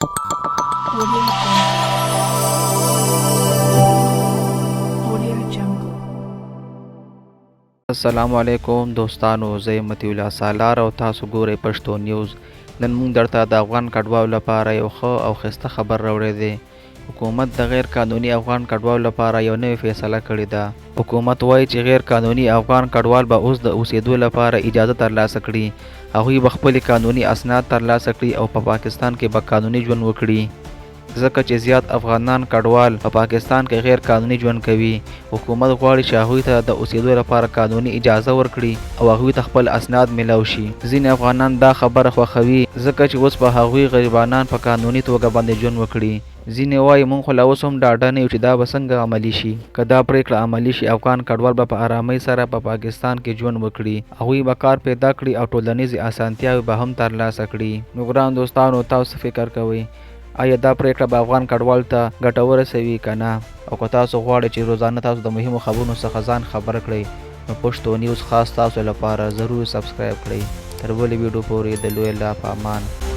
Audio Jungle. السلام علیکم دوستانو، زه یم مطیع الله سالار او تاسو ګورئ پښتو نیوز. نن موږ درته د افغان کډوالو لپاره یو ښه او ښایسته خبر راوړی دی. حکومت د غیر قانوني افغان کډوالو لپاره یو نوې فیصله کړې ده. حکومت وایي چې غیر قانوني افغان کډوال به اوس د اوسېدو لپاره اجازه ترلاسه کړي. هغوی به خپلې قانوني اسناد ترلاسه کړي او په پاکستان کې به قانوني ژوند وکړي. ځکه چې زیات افغانان کډوال په پاکستان کې غیر قانوني ژوند کوي. حکومت غواړي چې هغوی ته د اوسېدو لپاره قانوني اجازه ورکړي او هغوی ته خپل اسناد میلاو شي. ځینې افغانان دا خبره خوښوي ځکه چې اوس به هغوی غریبانان په قانوني توګه باندې ژوند وکړي. ځینې وایي موږ خو لا اوس هم ډاډه نه یو چې دا به څنګه عملي شي. که دا پرېکړه عملي شي، افغان کډوال به په ارامۍ سره په پاکستان کې ژوند وکړي. هغوی به کار پیدا کړي او ټولنیزې اسانتیاوې به هم ترلاسه کړي. نو ګران دوستانو، تاسو فکر کوئ آیا دا پرېکړه به افغان کډوالو ته ګټه ورسوي که نه؟ او که تاسو غواړئ چې روزانه تاسو د مهمو خبرونو څخه ځان خبر کړئ، نو پښتو نیوز خاص تاسو لپاره ضرور سبسکرایب کړئ. تر بلې ویډیو پورې د لوی الله په امان.